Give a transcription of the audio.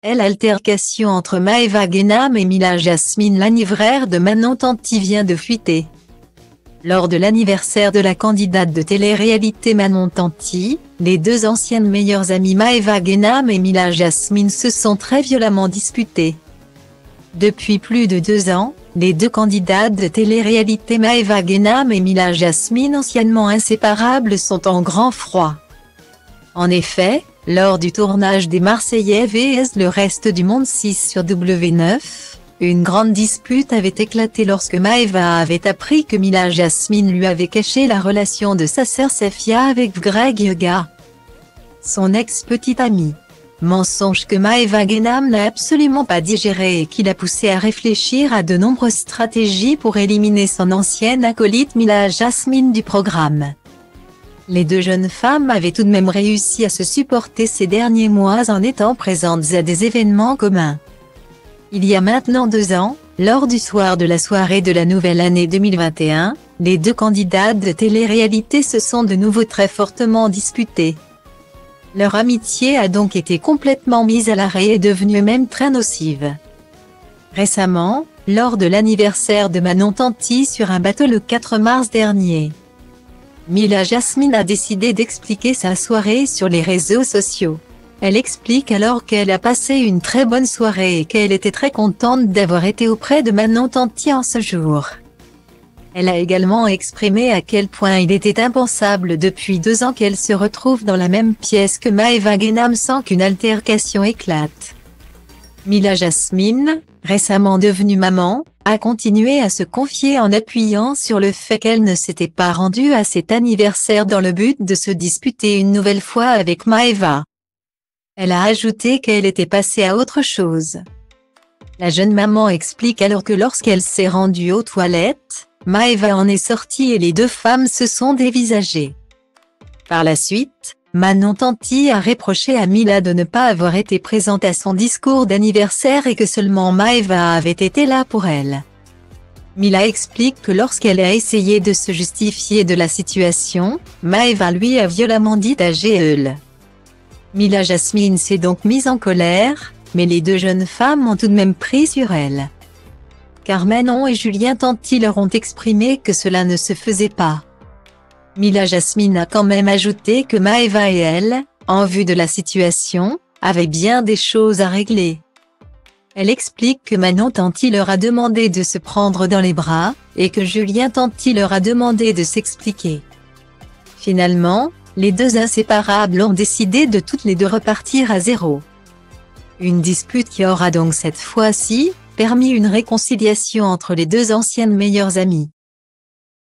L'altercation entre Maëva Guénam et Mila Jasmine, l'anniversaire de Manon Tanti vient de fuiter. Lors de l'anniversaire de la candidate de télé-réalité Manon Tanti, les deux anciennes meilleures amies Maëva Guénam et Mila Jasmine se sont très violemment disputées. Depuis plus de 2 ans, les deux candidates de télé-réalité Maëva Guénam et Mila Jasmine, anciennement inséparables, sont en grand froid. En effet, lors du tournage des Marseillais vs le reste du monde 6 sur W9, une grande dispute avait éclaté lorsque Maëva avait appris que Mila Jasmine lui avait caché la relation de sa sœur Sefia avec Greg Yuga, son ex-petite amie. Mensonge que Maëva Guénam n'a absolument pas digéré et qui l'a poussé à réfléchir à de nombreuses stratégies pour éliminer son ancienne acolyte Mila Jasmine du programme. Les deux jeunes femmes avaient tout de même réussi à se supporter ces derniers mois en étant présentes à des événements communs. Il y a maintenant 2 ans, lors du soir de la soirée de la nouvelle année 2021, les deux candidates de télé-réalité se sont de nouveau très fortement disputées. Leur amitié a donc été complètement mise à l'arrêt et devenue même très nocive. Récemment, lors de l'anniversaire de Manon Tanti sur un bateau le 4 mars dernier, Mila Jasmine a décidé d'expliquer sa soirée sur les réseaux sociaux. Elle explique alors qu'elle a passé une très bonne soirée et qu'elle était très contente d'avoir été auprès de Manon Tanti en ce jour. Elle a également exprimé à quel point il était impensable depuis 2 ans qu'elle se retrouve dans la même pièce que Maëva Guénam sans qu'une altercation éclate. Mila Jasmine, récemment devenue maman, a continué à se confier en appuyant sur le fait qu'elle ne s'était pas rendue à cet anniversaire dans le but de se disputer une nouvelle fois avec Maëva. Elle a ajouté qu'elle était passée à autre chose. La jeune maman explique alors que lorsqu'elle s'est rendue aux toilettes, Maëva en est sortie et les deux femmes se sont dévisagées. Par la suite, Manon Tanti a reproché à Mila de ne pas avoir été présente à son discours d'anniversaire et que seulement Maëva avait été là pour elle. Mila explique que lorsqu'elle a essayé de se justifier de la situation, Maëva lui a violemment dit à GEL. Mila Jasmine s'est donc mise en colère, mais les deux jeunes femmes ont tout de même pris sur elle. Car Manon et Julien Tanti leur ont exprimé que cela ne se faisait pas. Mila Jasmine a quand même ajouté que Maëva et elle, en vue de la situation, avaient bien des choses à régler. Elle explique que Manon Tanti leur a demandé de se prendre dans les bras, et que Julien Tanti leur a demandé de s'expliquer. Finalement, les deux inséparables ont décidé de toutes les deux repartir à zéro. Une dispute qui aura donc cette fois-ci permis une réconciliation entre les deux anciennes meilleures amies.